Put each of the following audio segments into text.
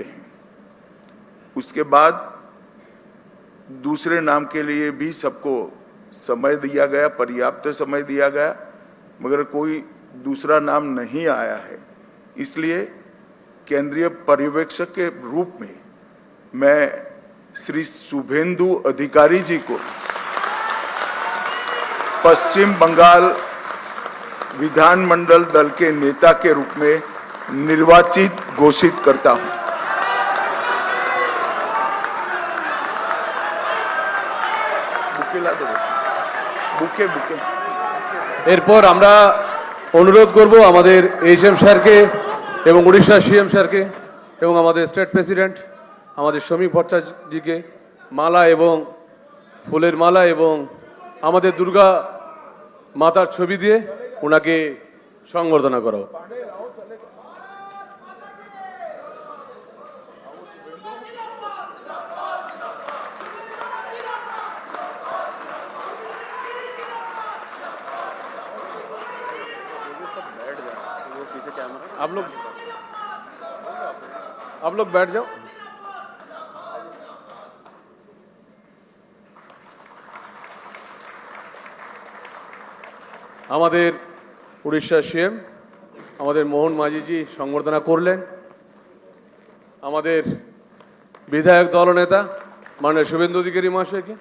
मिले हैं। उसके बाद दूसरे नाम के लिए भी सबको समय दिया गया, पर्याप्त समय दिया गया, मगर कोई दूसरा नाम नहीं आया है। इसलिए केंद्रीय पर्यवेक्षक के रूप में मैं श्री शुभेंदु अधिकारी जी को पश्चिम बंगाल विधानमंडल दल के नेता के रूप में निर्वाचित घोषित करता हूं। বুকে বুকে এরপর আমরা অনুরোধ করব আমাদের এইচএম স্যারকে এবং উড়িষ্যা সিএম স্যারকে এবং আমাদের স্টেট প্রেসিডেন্ট আমাদের সমীপ ভট্টাচার্যজিকে মালা এবং ফুলের মালা এবং আমাদের দুর্গা মাতার ছবি দিয়ে ওনাকে সংবর্ধনা করা। आप लोग बैठ जाओ। আমাদের উড়িষ্যা সিএম আমাদের মোহন মাঝিজি সংবর্ধনা করলেন। আমাদের বিধায়ক দলনেতা মাননীয় শুভেন্দু অধিকারী মহাশয়কে,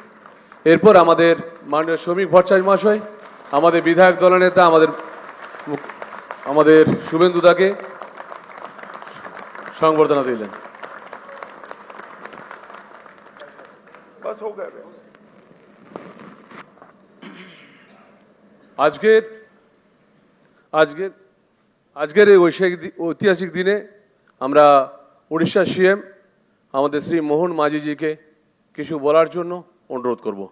এরপর আমাদের মাননীয় সমীপ ভট্টাচার্য মহাশয় আমাদের বিধায়ক দলনেতা আমাদের শুভেন্দু দাকে সংবর্ধনা দিলেন। আজকের এই ঐতিহাসিক দিনে আমরা উড়িষ্যা সিএম আমাদের শ্রী মোহন মাঝিজিকে কিছু বলার জন্য অনুরোধ করব।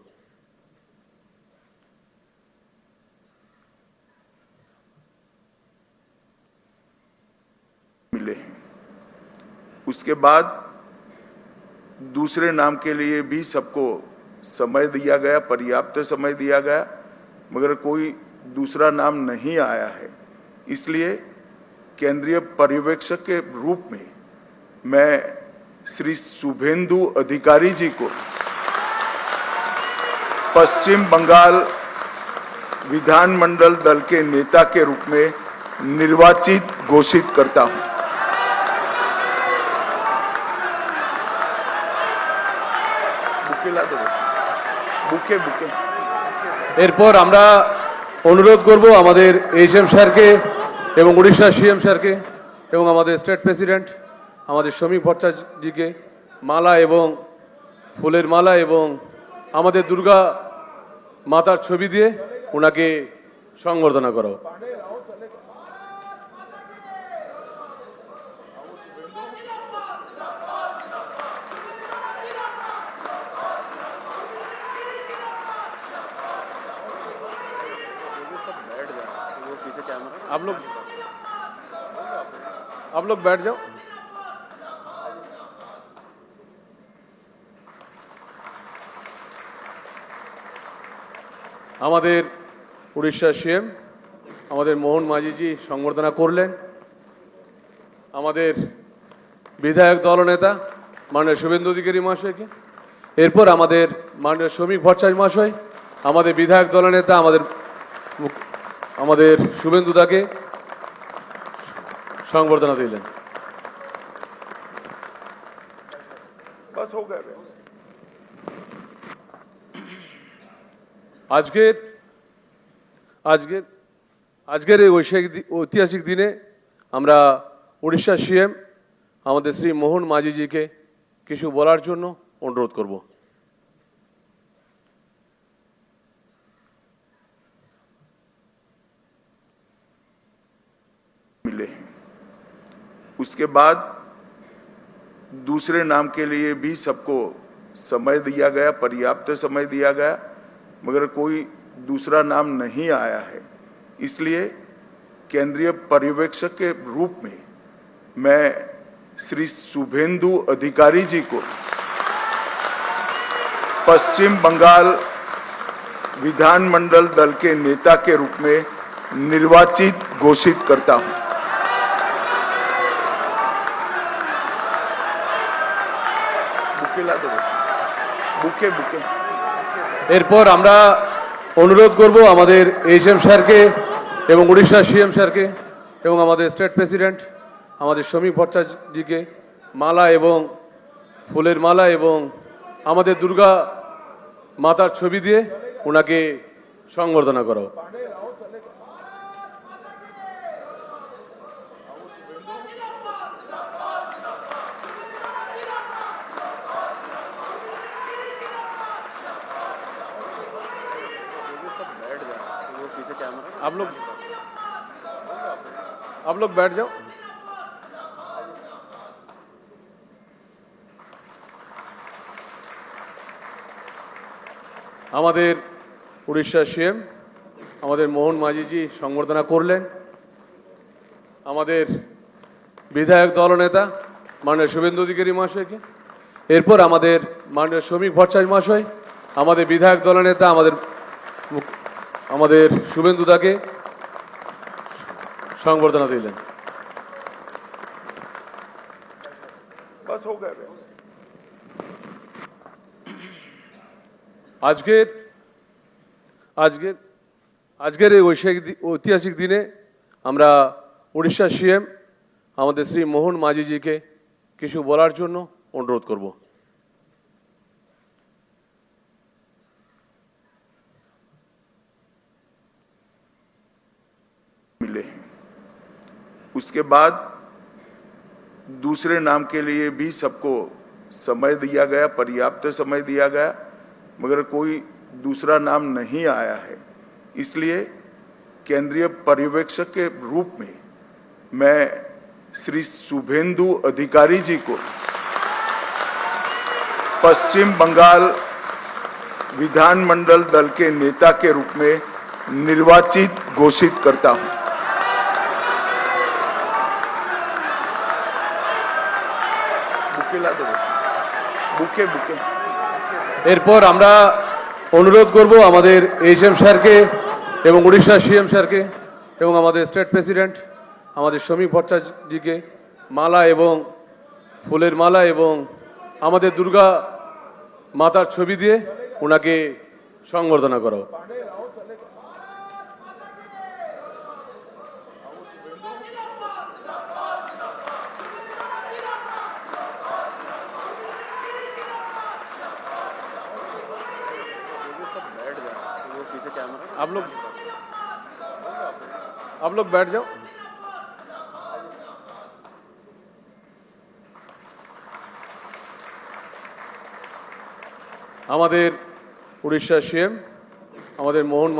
मिले हैं। उसके बाद दूसरे नाम के लिए भी सबको समय दिया गया, पर्याप्त समय दिया गया, मगर कोई दूसरा नाम नहीं आया है। इसलिए केंद्रीय पर्यवेक्षक के रूप में मैं श्री शुभेंदु अधिकारी जी को पश्चिम बंगाल विधानमंडल दल के नेता के रूप में निर्वाचित घोषित करता हूं। বুকে বুকে এরপর আমরা অনুরোধ করব আমাদের এইচএম স্যারকে এবং উড়িষ্যা সিএম স্যারকে এবং আমাদের স্টেট প্রেসিডেন্ট আমাদের সমীপ ভট্টাচার্যজিকে মালা এবং ফুলের মালা এবং আমাদের দুর্গা মাতার ছবি দিয়ে ওনাকে সংবর্ধনা করা। आप लोग बैठ जाओ। আমাদের উড়িষ্যা সিএম আমাদের মোহন মাঝিজি সংবর্ধনা করলেন। আমাদের বিধায়ক দলনেতা মাননীয় শুভেন্দু অধিকারী মহাশয়কে, এরপর আমাদের মাননীয় সমীপ ভট্টাচার্য মহাশয় আমাদের বিধায়ক দলনেতা আমাদের শুভেন্দু দাকে সংবর্ধনা দিলেন। আজকের এই ঐতিহাসিক দিনে আমরা উড়িষ্যা সিএম আমাদের শ্রী মোহন মাঝিজিকে কিছু বলার জন্য অনুরোধ করব। मिले हैं। उसके बाद दूसरे नाम के लिए भी सबको समय दिया गया, पर्याप्त समय दिया गया, मगर कोई दूसरा नाम नहीं आया है। इसलिए केंद्रीय पर्यवेक्षक के रूप में मैं श्री शुभेंदु अधिकारी जी को पश्चिम बंगाल विधानमंडल दल के नेता के रूप में निर्वाचित घोषित करता हूं। বুকে লা দেবো বুকে বুকে এরপর আমরা অনুরোধ করব আমাদের এইচএম স্যারকে এবং উড়িষ্যা সিএম স্যারকে এবং আমাদের স্টেট প্রেসিডেন্ট আমাদের সমীপ ভট্টাচার্যজিকে মালা এবং ফুলের মালা এবং আমাদের দুর্গা মাতার ছবি দিয়ে ওনাকে সংবর্ধনা করা হোক। आप लोग बैठ जाओ। আমাদের উড়িষ্যা সিএম আমাদের মোহন মাঝিজি সংবর্ধনা করলেন। আমাদের বিধায়ক দলনেতা মাননীয় শুভেন্দু অধিকারী মহাশয়কে, এরপর আমাদের মাননীয় সমীপ ভট্টাচার্য মহাশয় আমাদের বিধায়ক দলনেতা আমাদের শুভেন্দু দাকে সংবর্ধনা দিলেন। बस हो गया আজকের আজকের এই ঐতিহাসিক দিনে আমরা উড়িষ্যা সিএম আমাদের শ্রী মোহন মাঝিজিকে কিছু বলার জন্য অনুরোধ করব। मिले उसके बाद दूसरे नाम के लिए भी सबको समय दिया गया, पर्याप्त समय दिया गया, मगर कोई दूसरा नाम नहीं आया है। इसलिए केंद्रीय पर्यवेक्षक के रूप में मैं श्री शुभेंदु अधिकारी जी को पश्चिम बंगाल विधानमंडल दल के नेता के रूप में निर्वाचित घोषित करता हूं। বুকে বুকে এরপর আমরা অনুরোধ করব আমাদের এইচএম স্যারকে এবং উড়িষ্যা সিএম স্যারকে এবং আমাদের স্টেট প্রেসিডেন্ট আমাদের সমীপ ভট্টাচার্যজিকে মালা এবং ফুলের মালা এবং আমাদের দুর্গা মাতার ছবি দিয়ে ওনাকে সংবর্ধনা করা হোক। आप लोग बैठ जाओ। আমাদের উড়িষ্যা সিএম আমাদের মোহন